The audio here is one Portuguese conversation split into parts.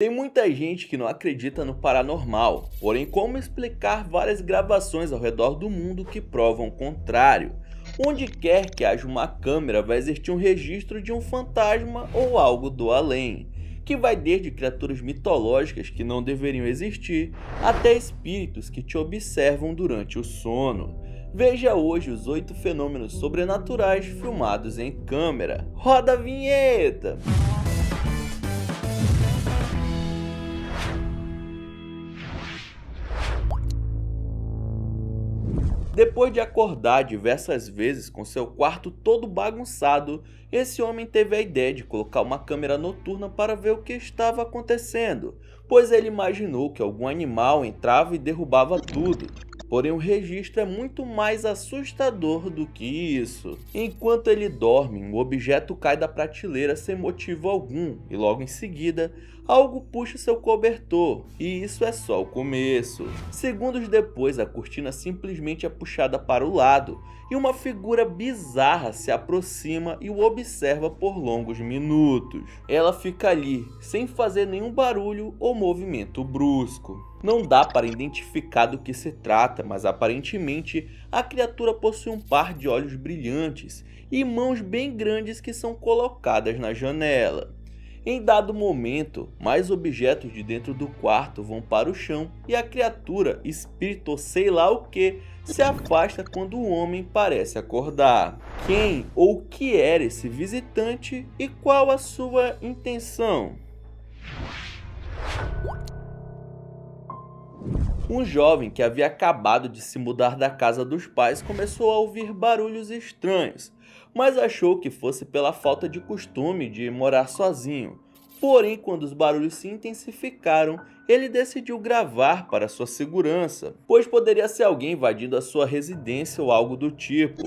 Tem muita gente que não acredita no paranormal, porém como explicar várias gravações ao redor do mundo que provam o contrário? Onde quer que haja uma câmera vai existir um registro de um fantasma ou algo do além, que vai desde criaturas mitológicas que não deveriam existir, até espíritos que te observam durante o sono. Veja hoje os 8 fenômenos sobrenaturais filmados em câmera. Roda a vinheta! Depois de acordar diversas vezes com seu quarto todo bagunçado, esse homem teve a ideia de colocar uma câmera noturna para ver o que estava acontecendo, pois ele imaginou que algum animal entrava e derrubava tudo. Porém, o registro é muito mais assustador do que isso. Enquanto ele dorme, um objeto cai da prateleira sem motivo algum e logo em seguida, algo puxa seu cobertor, e isso é só o começo. Segundos depois, a cortina simplesmente é puxada para o lado e uma figura bizarra se aproxima e o observa por longos minutos. Ela fica ali, sem fazer nenhum barulho ou movimento brusco. Não dá para identificar do que se trata, mas aparentemente a criatura possui um par de olhos brilhantes e mãos bem grandes que são colocadas na janela. Em dado momento, mais objetos de dentro do quarto vão para o chão e a criatura, espírito ou sei lá o que, se afasta quando o homem parece acordar. Quem ou que era esse visitante e qual a sua intenção? Um jovem que havia acabado de se mudar da casa dos pais começou a ouvir barulhos estranhos, mas achou que fosse pela falta de costume de morar sozinho. Porém, quando os barulhos se intensificaram, ele decidiu gravar para sua segurança, pois poderia ser alguém invadindo a sua residência ou algo do tipo.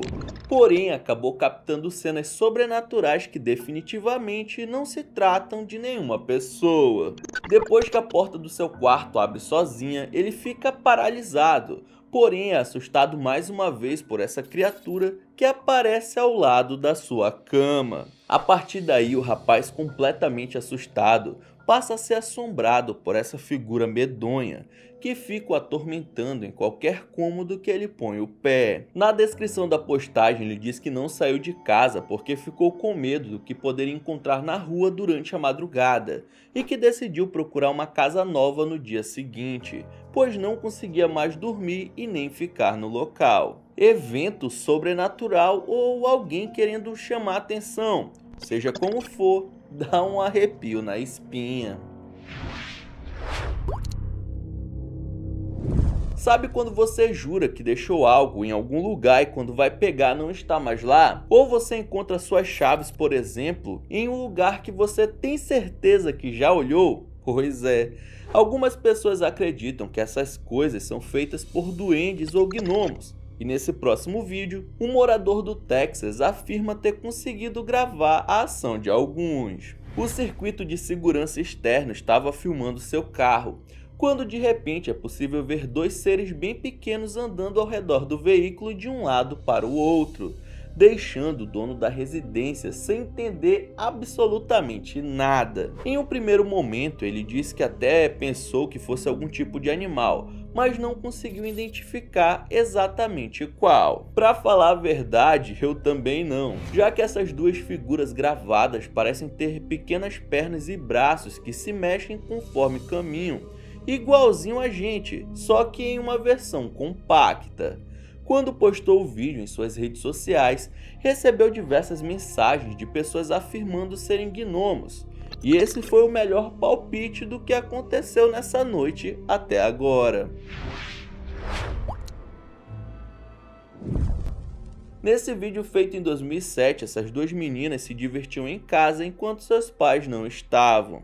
Porém, acabou captando cenas sobrenaturais que definitivamente não se tratam de nenhuma pessoa. Depois que a porta do seu quarto abre sozinha, ele fica paralisado, porém é assustado mais uma vez por essa criatura que aparece ao lado da sua cama. A partir daí, o rapaz, completamente assustado, passa a ser assombrado por essa figura medonha, que fica o atormentando em qualquer cômodo que ele põe o pé. Na descrição da postagem ele diz que não saiu de casa porque ficou com medo do que poderia encontrar na rua durante a madrugada, e que decidiu procurar uma casa nova no dia seguinte, pois não conseguia mais dormir e nem ficar no local. Evento sobrenatural ou alguém querendo chamar atenção, seja como for, dá um arrepio na espinha. Sabe quando você jura que deixou algo em algum lugar e quando vai pegar não está mais lá? Ou você encontra suas chaves, por exemplo, em um lugar que você tem certeza que já olhou? Pois é, algumas pessoas acreditam que essas coisas são feitas por duendes ou gnomos. E nesse próximo vídeo, um morador do Texas afirma ter conseguido gravar a ação de alguns. O circuito de segurança externo estava filmando seu carro, quando de repente é possível ver dois seres bem pequenos andando ao redor do veículo de um lado para o outro, deixando o dono da residência sem entender absolutamente nada. Em um primeiro momento ele disse que até pensou que fosse algum tipo de animal, mas não conseguiu identificar exatamente qual. Para falar a verdade, eu também não, já que essas duas figuras gravadas parecem ter pequenas pernas e braços que se mexem conforme caminham, igualzinho a gente, só que em uma versão compacta. Quando postou o vídeo em suas redes sociais, recebeu diversas mensagens de pessoas afirmando serem gnomos. E esse foi o melhor palpite do que aconteceu nessa noite até agora. Nesse vídeo feito em 2007, essas duas meninas se divertiam em casa enquanto seus pais não estavam.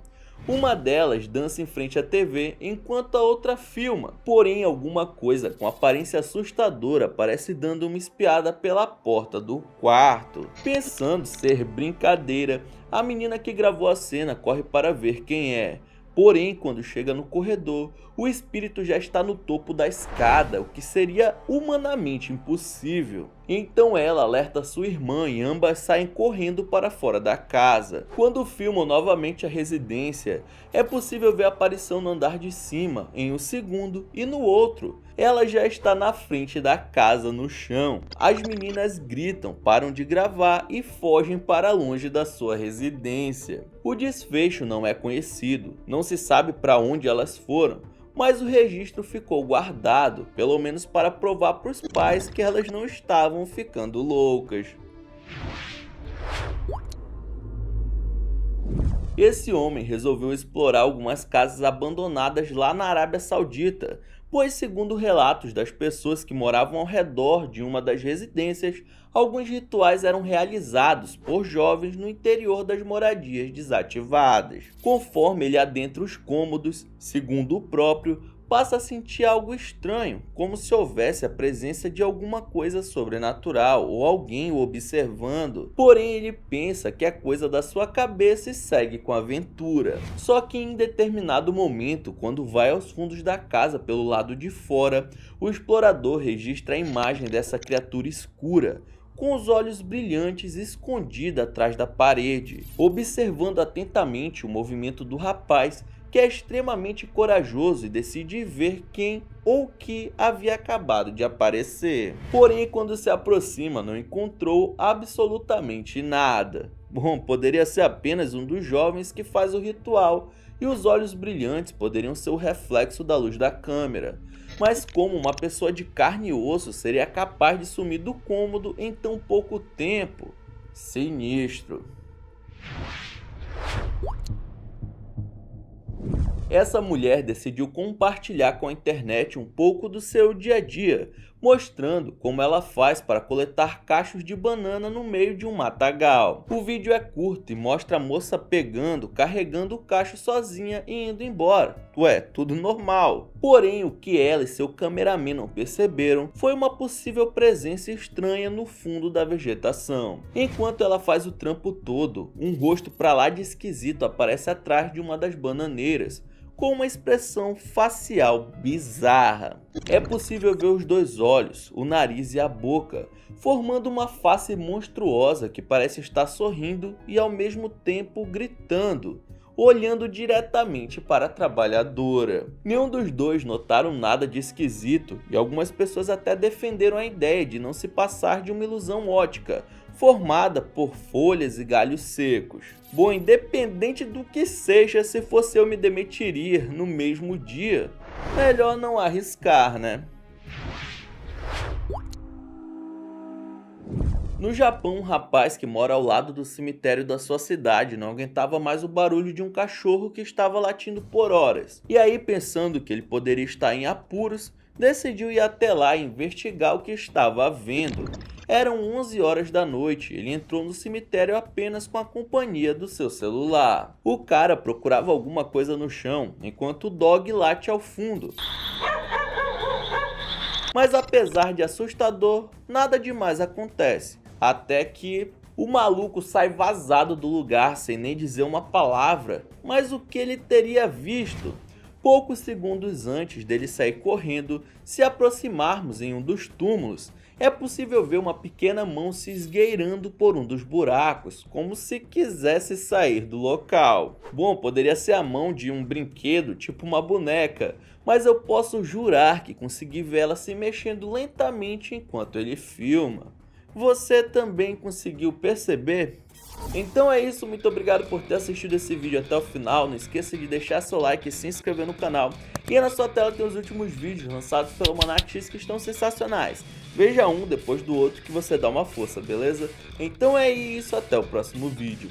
Uma delas dança em frente à TV enquanto a outra filma, porém alguma coisa com aparência assustadora parece dando uma espiada pela porta do quarto. Pensando ser brincadeira, a menina que gravou a cena corre para ver quem é. Porém, quando chega no corredor, o espírito já está no topo da escada, o que seria humanamente impossível. Então ela alerta sua irmã e ambas saem correndo para fora da casa. Quando filmam novamente a residência, é possível ver a aparição no andar de cima em um segundo e no outro ela já está na frente da casa no chão. As meninas gritam, param de gravar e fogem para longe da sua residência. O desfecho não é conhecido, não se sabe para onde elas foram, mas o registro ficou guardado, pelo menos para provar para os pais que elas não estavam ficando loucas. Esse homem resolveu explorar algumas casas abandonadas lá na Arábia Saudita, pois, segundo relatos das pessoas que moravam ao redor de uma das residências, alguns rituais eram realizados por jovens no interior das moradias desativadas. Conforme ele adentra os cômodos, segundo o próprio, passa a sentir algo estranho, como se houvesse a presença de alguma coisa sobrenatural ou alguém o observando. Porém, ele pensa que é coisa da sua cabeça e segue com a aventura. Só que em determinado momento, quando vai aos fundos da casa pelo lado de fora, o explorador registra a imagem dessa criatura escura, com os olhos brilhantes escondida atrás da parede, observando atentamente o movimento do rapaz, que é extremamente corajoso e decide ver quem ou que havia acabado de aparecer. Porém, quando se aproxima, não encontrou absolutamente nada. Bom, poderia ser apenas um dos jovens que faz o ritual, e os olhos brilhantes poderiam ser o reflexo da luz da câmera. Mas como uma pessoa de carne e osso seria capaz de sumir do cômodo em tão pouco tempo? Sinistro. Essa mulher decidiu compartilhar com a internet um pouco do seu dia a dia, mostrando como ela faz para coletar cachos de banana no meio de um matagal. O vídeo é curto e mostra a moça pegando, carregando o cacho sozinha e indo embora. Ué, tudo normal. Porém, o que ela e seu cameraman não perceberam foi uma possível presença estranha no fundo da vegetação. Enquanto ela faz o trampo todo, um rosto pra lá de esquisito aparece atrás de uma das bananeiras, com uma expressão facial bizarra. É possível ver os dois olhos, o nariz e a boca, formando uma face monstruosa que parece estar sorrindo e ao mesmo tempo gritando, olhando diretamente para a trabalhadora. Nenhum dos dois notaram nada de esquisito e algumas pessoas até defenderam a ideia de não se passar de uma ilusão óptica, formada por folhas e galhos secos. Bom, independente do que seja, se fosse eu me demitiria no mesmo dia. Melhor não arriscar, né? No Japão, um rapaz que mora ao lado do cemitério da sua cidade não aguentava mais o barulho de um cachorro que estava latindo por horas. E aí, pensando que ele poderia estar em apuros, decidiu ir até lá e investigar o que estava havendo. Eram 11 horas da noite, ele entrou no cemitério apenas com a companhia do seu celular. O cara procurava alguma coisa no chão, enquanto o dog late ao fundo. Mas apesar de assustador, nada demais acontece. Até que o maluco sai vazado do lugar sem nem dizer uma palavra. Mas o que ele teria visto? Poucos segundos antes dele sair correndo, se aproximarmos em um dos túmulos, é possível ver uma pequena mão se esgueirando por um dos buracos, como se quisesse sair do local. Bom, poderia ser a mão de um brinquedo, tipo uma boneca, mas eu posso jurar que consegui ver ela se mexendo lentamente enquanto ele filma. Você também conseguiu perceber? Então é isso, muito obrigado por ter assistido esse vídeo até o final. Não esqueça de deixar seu like e se inscrever no canal. E aí na sua tela tem os últimos vídeos lançados pelo Monark X que estão sensacionais. Veja um depois do outro que você dá uma força, beleza? Então é isso, até o próximo vídeo.